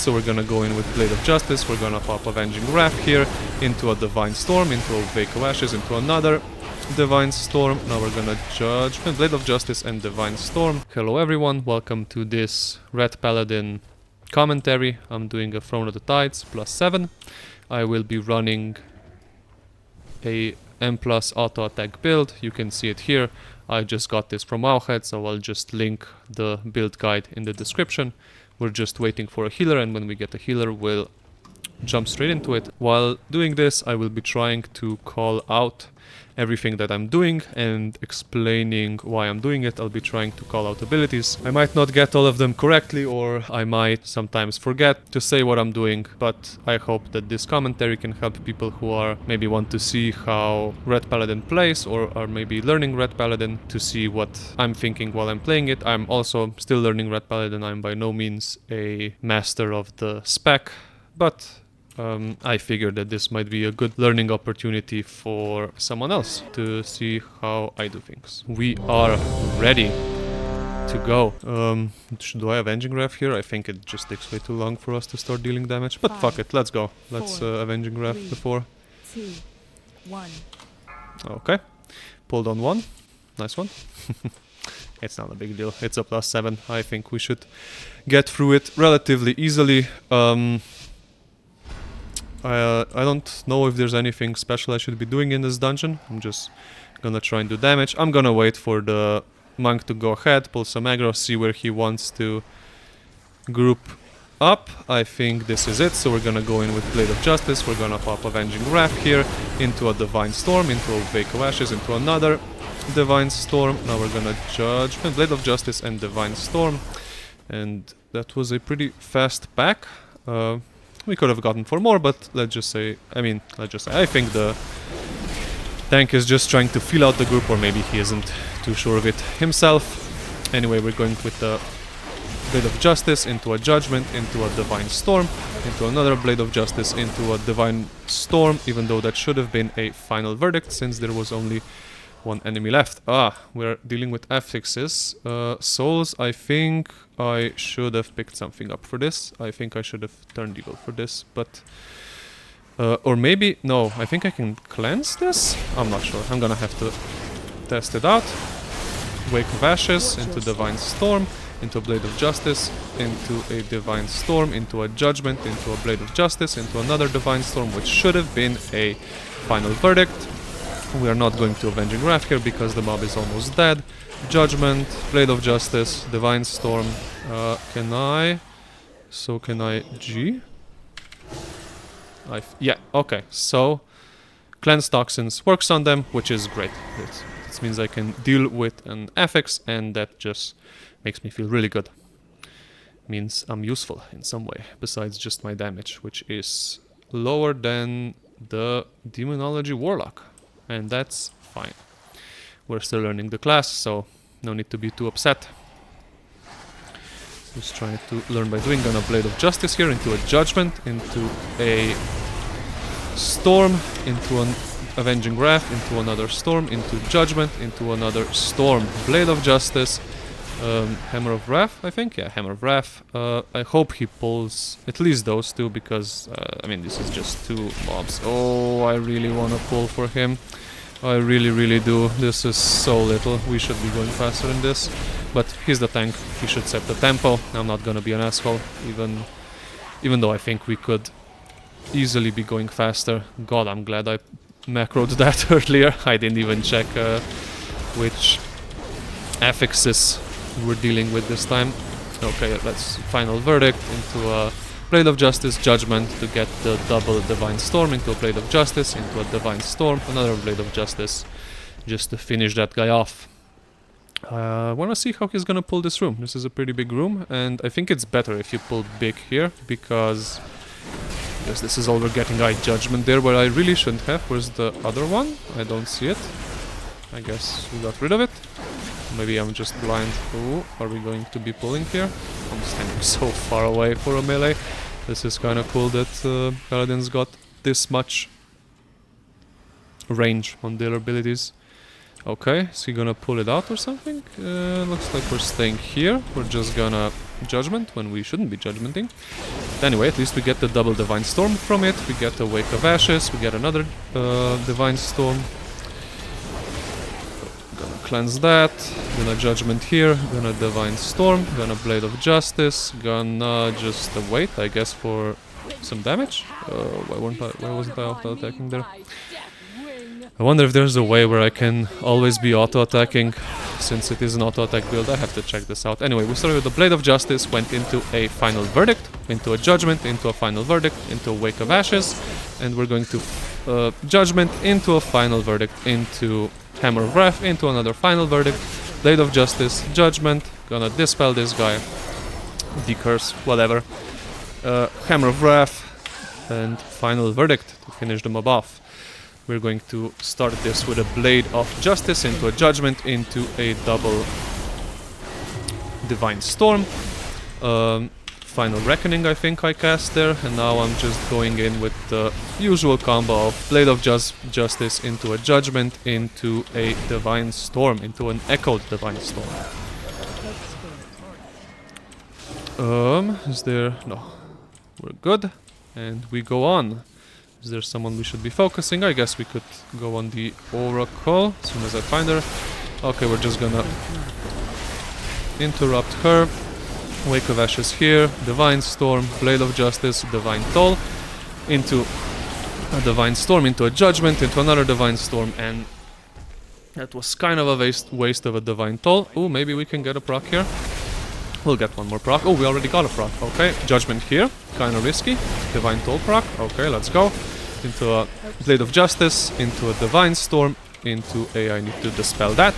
so we're gonna go in with Blade of Justice. We're gonna pop Avenging Wrath here into a Divine Storm, into a Wake of Ashes, into another Divine Storm. Now we're gonna judge Blade of Justice and Divine Storm. Hello everyone, welcome to this Red Paladin commentary. I'm doing a Throne of the Tides +7. I will be running a M+ auto attack build. You can see it here. I just got this from Wowhead, so I'll just link the build guide in the description. We're just waiting for a healer, and when we get a healer, we'll jump straight into it. While doing this, I will be trying to call out everything that I'm doing and explaining why I'm doing it. I'll be trying to call out abilities. I might not get all of them correctly, or I might sometimes forget to say what I'm doing, but I hope that this commentary can help people who are maybe want to see how Red Paladin plays, or are maybe learning Red Paladin, to see what I'm thinking while I'm playing it. I'm also still learning Red Paladin. I'm by no means a master of the spec, but I figured that this might be a good learning opportunity for someone else to see how I do things. We are ready to go. Do I have Avenging Wrath here? I think it just takes way too long for us to start dealing damage, but fuck it, let's go. Let's Avenging Wrath before. 2, 1. Okay, pulled on one. Nice one. It's not a big deal. It's a +7. I think we should get through it relatively easily. I don't know if there's anything special I should be doing in this dungeon. I'm just gonna try and do damage. I'm gonna wait for the monk to go ahead, pull some aggro, see where he wants to group up. I think this is it, so we're gonna go in with Blade of Justice. We're gonna pop Avenging Wrath here into a Divine Storm, into a Wake of Ashes, into another Divine Storm. Now we're gonna judge Blade of Justice and Divine Storm. And that was a pretty fast pack. We could have gotten 4 more, but let's just say, I think the tank is just trying to feel out the group, or maybe he isn't too sure of it himself. Anyway, we're going with the Blade of Justice into a Judgment, into a Divine Storm, into another Blade of Justice, into a Divine Storm, even though that should have been a final verdict, since there was only one enemy left. We're dealing with affixes. Souls, I think I should have picked something up for this. I think I should have turned evil for this, but... or maybe... No, I think I can cleanse this? I'm not sure. I'm gonna have to test it out. Wake of Ashes into Divine Storm, into a Blade of Justice, into a Divine Storm, into a Judgment, into a Blade of Justice, into another Divine Storm, which should have been a final verdict. We are not going to Avenging Wrath here because the mob is almost dead. Judgment, Blade of Justice, Divine Storm. Can I G? Yeah, okay. So, Cleanse Toxins works on them, which is great. This means I can deal with an affix, and that just makes me feel really good. Means I'm useful in some way, besides just my damage, which is lower than the Demonology Warlock. And that's fine. We're still learning the class, so no need to be too upset. Just trying to learn by doing. Gonna Blade of Justice here into a Judgment, into a Storm, into an Avenging Wrath, into another Storm, into Judgment, into another Storm. Blade of Justice, Hammer of Wrath, I think? Yeah, Hammer of Wrath. I hope he pulls at least those two, because, this is just 2 mobs. Oh, I really want to pull for him. I really, really do. This is so little. We should be going faster in this. But he's the tank. He should set the tempo. I'm not gonna be an asshole, even though I think we could easily be going faster. God, I'm glad I macroed that earlier. I didn't even check which affixes we're dealing with this time. Okay, let's final verdict into a Blade of Justice, Judgment to get the double Divine Storm, into a Blade of Justice, into a Divine Storm, another Blade of Justice, just to finish that guy off. I wanna see how he's gonna pull this room. This is a pretty big room, and I think it's better if you pull big here, because this is all we're getting. Judgment there, where I really shouldn't have. Where's the other one? I don't see it. I guess we got rid of it. Maybe I'm just blind. Ooh, are we going to be pulling here? I'm standing so far away for a melee. This is kind of cool that Paladin's got this much range on their abilities. Okay, is he gonna pull it out or something? Looks like we're staying here. We're just gonna Judgment when we shouldn't be Judgmenting. Anyway, at least we get the double Divine Storm from it. We get a Wake of Ashes. We get another Divine Storm. Gonna cleanse that. Gonna Judgment here. Gonna Divine Storm. Gonna Blade of Justice. Gonna just wait, I guess, for some damage. Why wasn't I auto-attacking there? I wonder if there's a way where I can always be auto-attacking. Since it is an auto-attack build, I have to check this out. Anyway, we started with the Blade of Justice, went into a Final Verdict, into a Judgment, into a Final Verdict, into a Wake of Ashes, and we're going to Judgment, into a Final Verdict, into Hammer of Wrath, into another Final Verdict, Blade of Justice, Judgment, gonna Dispel this guy, Decurse, whatever, Hammer of Wrath, and Final Verdict to finish the mob off. We're going to start this with a Blade of Justice into a Judgment into a double Divine Storm. Final Reckoning I think I cast there, and now I'm just going in with the usual combo of Blade of Justice into a Judgment into a Divine Storm, into an Echoed Divine Storm. Is there... no. We're good. And we go on. Is there someone we should be focusing? I guess we could go on the Oracle as soon as I find her. Okay, we're just gonna interrupt her. Wake of Ashes here, Divine Storm, Blade of Justice, Divine Toll, into a Divine Storm, into a Judgment, into another Divine Storm, and that was kind of a waste of a Divine Toll. Oh, maybe we can get a proc here. We'll get one more proc. Oh, we already got a proc. Okay, Judgment here, kind of risky. Divine Toll proc. Okay, let's go. Into a Blade of Justice, into a Divine Storm, into a... I need to dispel that.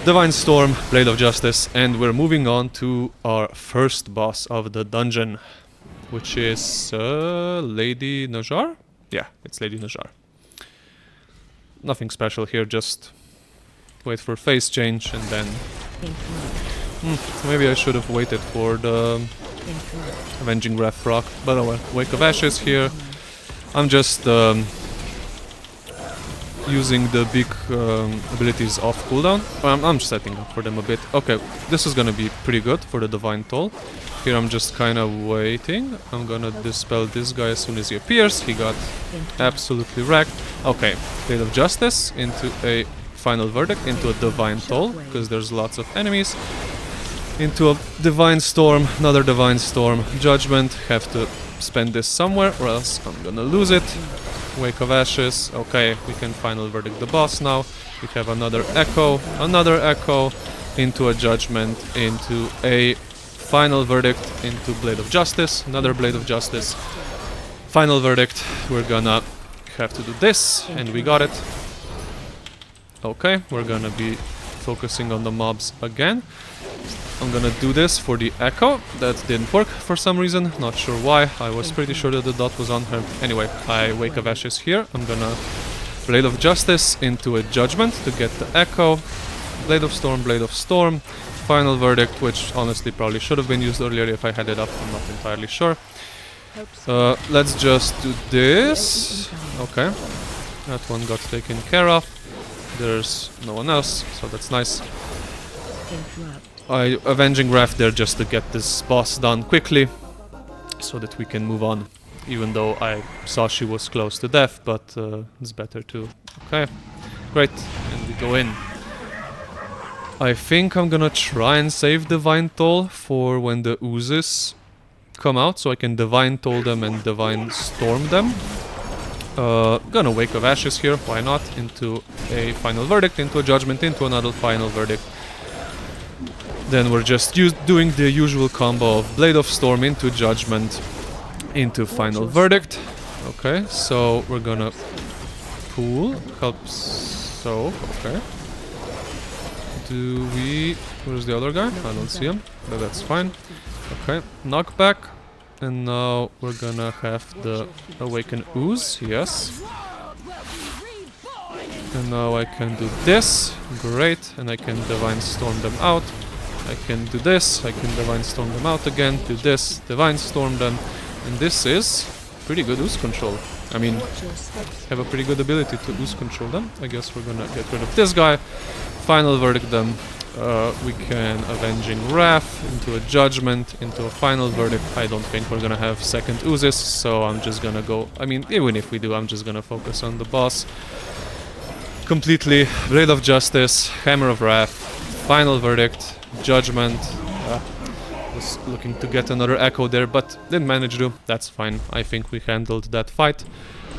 Divine Storm, Blade of Justice, and we're moving on to our first boss of the dungeon, which is Lady Najar? Yeah, it's Lady Najar. Nothing special here, just wait for phase change and then... maybe I should have waited for the Avenging Wrath proc, but oh well. Wake of Ashes here. I'm just using the big abilities off cooldown. I'm setting up for them a bit. Okay, this is gonna be pretty good for the Divine Toll. Here I'm just kind of waiting. I'm gonna dispel this guy as soon as he appears. He got absolutely wrecked. Okay, Blade of Justice into a Final Verdict, into a Divine Toll, because there's lots of enemies. Into a Divine Storm, another Divine Storm, Judgment. Have to spend this somewhere or else I'm gonna lose it. Wake of Ashes. Okay, we can Final Verdict the boss now. We have another Echo, into a Judgment, into a Final Verdict, into Blade of Justice, another Blade of Justice. Final Verdict. We're gonna have to do this, and we got it. Okay, we're gonna be focusing on the mobs again. I'm gonna do this for the Echo. That didn't work for some reason, not sure why. I was pretty sure that the dot was on her. Anyway, I Wake of Ashes here. I'm gonna Blade of Justice into a Judgment to get the Echo. Blade of Storm, Final Verdict, which honestly probably should have been used earlier if I had it up, I'm not entirely sure. Let's just do this. Okay, that one got taken care of. There's no one else, so that's nice. I Avenging Wrath there just to get this boss done quickly, so that we can move on. Even though I saw she was close to death, but it's better to... Okay, great, and we go in. I think I'm gonna try and save Divine Toll for when the oozes come out, so I can Divine Toll them and Divine Storm them. Gonna Wake of Ashes here, why not? Into a Final Verdict, into a Judgment, into another Final Verdict. Then we're just doing the usual combo of Blade of Storm into Judgment, into Final Verdict. Okay, so we're gonna pull, help, so, okay. Do we... where's the other guy? I don't see him, but that's fine. Okay, knockback. And now we're gonna have the Awaken Ooze, yes. And now I can do this, great, and I can Divine Storm them out. I can do this, I can Divine Storm them out again, do this, Divine Storm them, and this is pretty good ooze control. I mean, have a pretty good ability to ooze control them. I guess we're gonna get rid of this guy, Final Verdict them, We can Avenging Wrath into a Judgment, into a Final Verdict. I don't think we're gonna have second oozes, so I'm just gonna go... I mean, even if we do, I'm just gonna focus on the boss. Completely. Blade of Justice, Hammer of Wrath, Final Verdict, Judgment. Was looking to get another echo there, but didn't manage to. That's fine. I think we handled that fight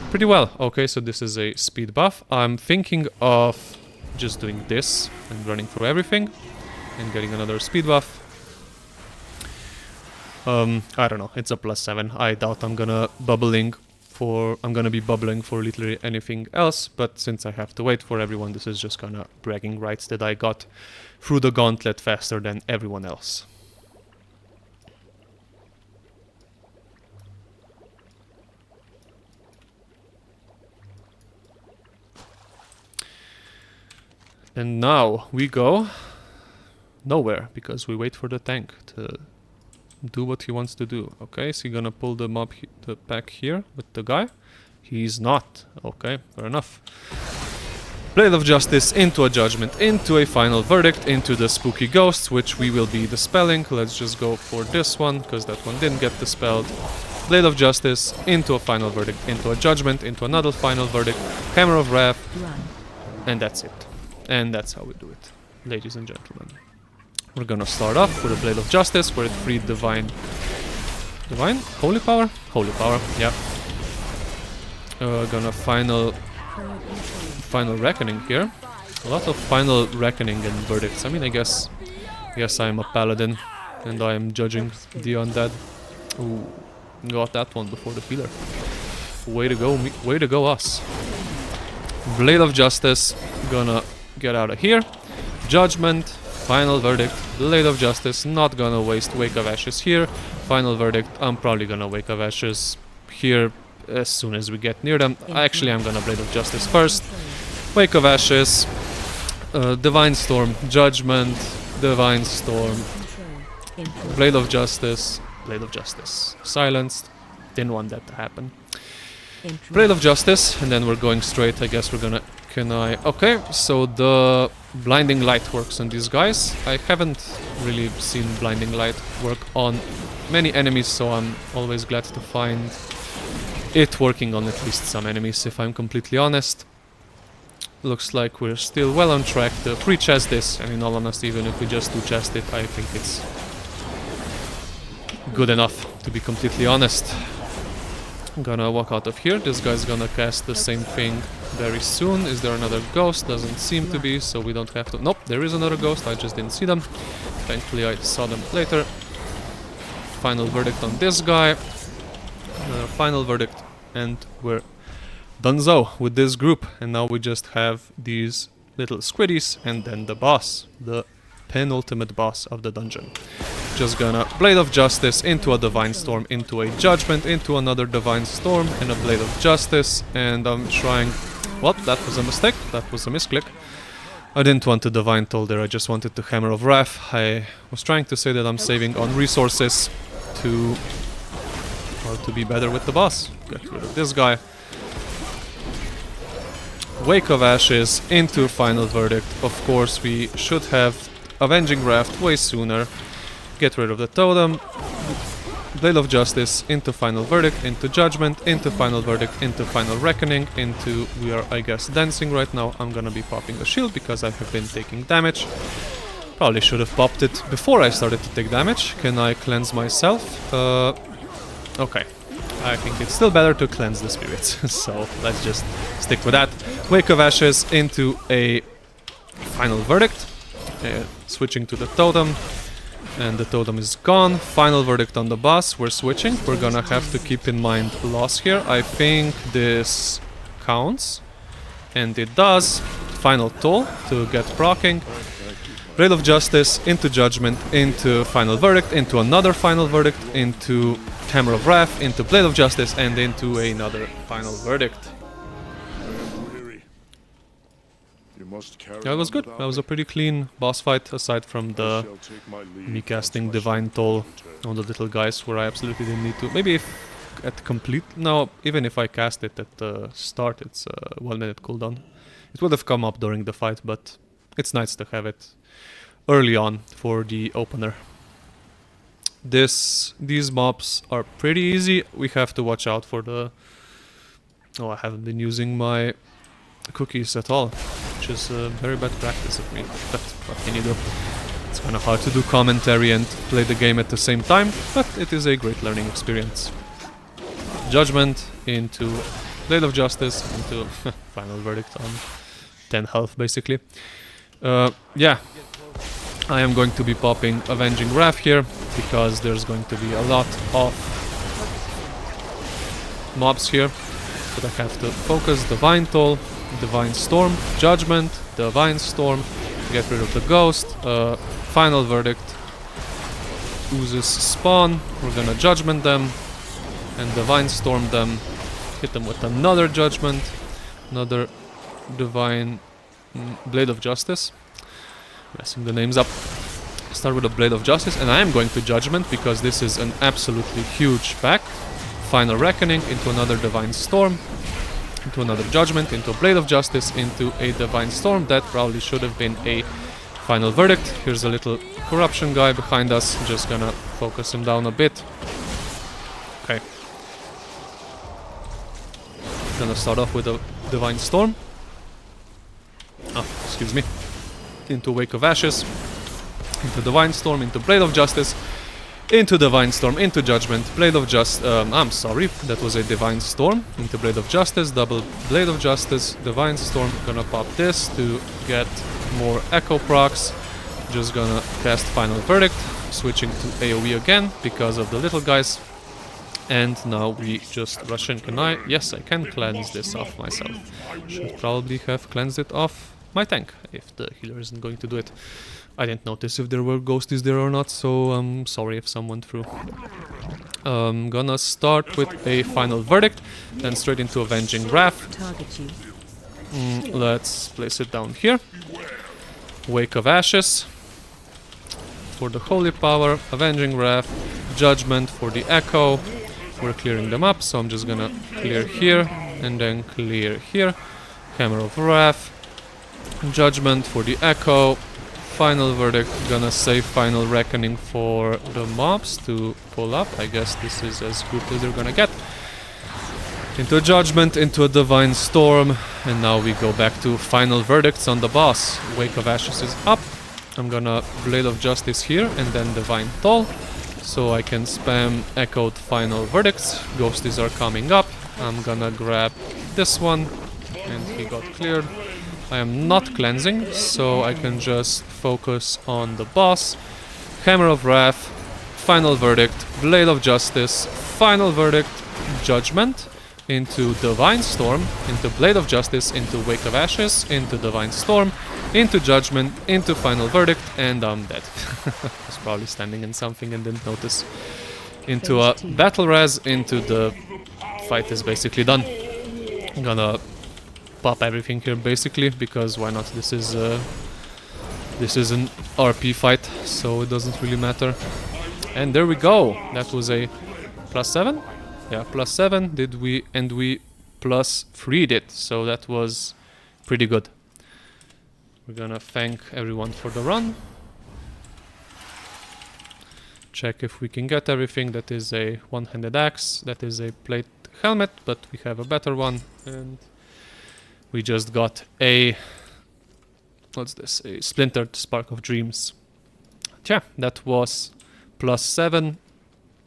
pretty well. Okay, so this is a speed buff. I'm thinking of just doing this and running through everything and getting another speed buff. I don't know, it's a +7. I doubt I'm gonna be bubbling for literally anything else, but since I have to wait for everyone, this is just kinda bragging rights that I got through the gauntlet faster than everyone else. And now we go nowhere, because we wait for the tank to do what he wants to do. Okay, is he gonna pull the pack here with the guy? He's not. Okay, fair enough. Blade of Justice into a Judgment, into a Final Verdict, into the Spooky Ghosts, which we will be dispelling. Let's just go for this one, because that one didn't get dispelled. Blade of Justice into a Final Verdict, into a Judgment, into another Final Verdict, Hammer of Wrath, and that's it. And that's how we do it, ladies and gentlemen. We're gonna start off with a Blade of Justice, where it freed Divine? Holy Power? Holy Power, yeah. Gonna Final Reckoning here. A lot of Final Reckoning and Verdicts. I mean, I guess I'm a Paladin, and I am judging the undead. Ooh, got that one before the healer. Way to go us. Blade of Justice, gonna get out of here. Judgment, Final Verdict, Blade of Justice, not gonna waste Wake of Ashes here. Final Verdict, I'm probably gonna Wake of Ashes here as soon as we get near them. Actually, I'm gonna Blade of Justice first. Wake of Ashes, Divine Storm, Judgment, Divine Storm, Blade of Justice, Blade of Justice. Silenced, didn't want that to happen. Blade of Justice, and then we're going straight. I guess we're gonna... Okay, so the Blinding Light works on these guys. I haven't really seen Blinding Light work on many enemies, so I'm always glad to find it working on at least some enemies, if I'm completely honest. Looks like we're still well on track to pre-chest this, and in all honesty, even if we just do chest it, I think it's good enough, to be completely honest. I'm gonna walk out of here. This guy's gonna cast the same thing very soon. Is there another ghost? Doesn't seem to be, so we don't have to... Nope, there is another ghost, I just didn't see them. Thankfully I saw them later. Final Verdict on this guy. Final Verdict, and we're donezo with this group. And now we just have these little squiddies, and then the boss. The penultimate boss of the dungeon. Just gonna Blade of Justice into a Divine Storm, into a Judgment, into another Divine Storm, and a Blade of Justice, and I'm trying... What? That was a mistake, that was a misclick. I didn't want to Divine Toll there, I just wanted to Hammer of Wrath. I was trying to say that I'm saving on resources to be better with the boss. Get rid of this guy. Wake of Ashes into Final Verdict. Of course, we should have Avenging Wrath way sooner. Get rid of the totem. Blade of Justice into Final Verdict, into Judgment, into Final Verdict, into Final Reckoning, into... We are, I guess, dancing right now. I'm gonna be popping a shield because I have been taking damage. Probably should have popped it before I started to take damage. Can I cleanse myself? Okay. I think it's still better to cleanse the spirits, so let's just stick with that. Wake of Ashes into a Final Verdict. Switching to the totem. And the totem is gone. Final Verdict on the boss. We're switching. We're gonna have to keep in mind loss here. I think this counts. And it does. Final Toll to get proccing. Blade of Justice into Judgment, into Final Verdict, into another Final Verdict, into Hammer of Wrath, into Blade of Justice, and into another Final Verdict. Yeah, it was good. That was a pretty clean boss fight, aside from the me casting Divine Toll on the little guys, where I absolutely didn't need to. Maybe if at complete... No, even if I cast it at the start, it's a 1 minute cooldown. It would have come up during the fight, but it's nice to have it early on for the opener. These mobs are pretty easy. We have to watch out for the... Oh, I haven't been using my cookies at all, which is a very bad practice of me, but what can you do? It's kind of hard to do commentary and play the game at the same time, but it is a great learning experience. Judgment into Blade of Justice into Final Verdict on 10 health basically. Yeah, I am going to be popping Avenging Wrath here because there's going to be a lot of mobs here, but I have to focus Divine Toll, Divine Storm, Judgment, Divine Storm, get rid of the Ghost, Final Verdict, Oozes spawn, we're gonna Judgment them, and Divine Storm them, hit them with another Judgment, another Divine Blade of Justice, messing the names up. Start with a Blade of Justice, and I am going to Judgment because this is an absolutely huge pack. Final Reckoning into another Divine Storm, into another Judgment, into a Blade of Justice, into a Divine Storm. That probably should have been a Final Verdict. Here's a little Corruption guy behind us, just gonna focus him down a bit. Okay. Gonna start off with a Divine Storm. Oh, excuse me. Into Wake of Ashes, into Divine Storm, into Blade of Justice, into Divine Storm, into Judgment, Blade of I'm sorry, that was a Divine Storm, into Blade of Justice, double Blade of Justice, Divine Storm, gonna pop this to get more Echo procs, just gonna cast Final Verdict, switching to AoE again because of the little guys, and now we just rush in. Can I? Yes, I can cleanse this off myself. Should probably have cleansed it off my tank, if the healer isn't going to do it. I didn't notice if there were ghosties there or not, so I'm sorry if some went through. Gonna start with a Final Verdict, then straight into Avenging Wrath. Let's place it down here. Wake of Ashes for the Holy Power, Avenging Wrath, Judgment for the Echo. We're clearing them up, so I'm just gonna clear here, and then clear here. Hammer of Wrath, Judgment for the Echo, Final Verdict, gonna save Final Reckoning for the mobs to pull up. I guess this is as good as they're gonna get. Into a Judgment, into a Divine Storm, and now we go back to Final Verdicts on the boss. Wake of Ashes is up. I'm gonna Blade of Justice here, and then Divine Toll, so I can spam Echoed Final Verdicts. Ghosties are coming up. I'm gonna grab this one, and he got cleared. I am not cleansing, so I can just focus on the boss. Hammer of Wrath, Final Verdict, Blade of Justice, Final Verdict, Judgment, into Divine Storm, into Blade of Justice, into Wake of Ashes, into Divine Storm, into Judgment, into Final Verdict, and I'm dead. I was probably standing in something and didn't notice. Into a Battle Res, into the fight is basically done. I'm gonna pop everything here basically, because why not? This is an RP fight, so it doesn't really matter. And there we go. That was a +7. Yeah, +7. Did we? And we +3'd it. So that was pretty good. We're gonna thank everyone for the run. Check if we can get everything. That is a one-handed axe. That is a plate helmet, but we have a better one. And we just got a... what's this? A Splintered Spark of Dreams. Yeah, that was +7.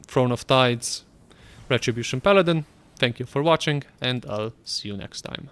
Throne of Tides. Retribution Paladin. Thank you for watching, and I'll see you next time.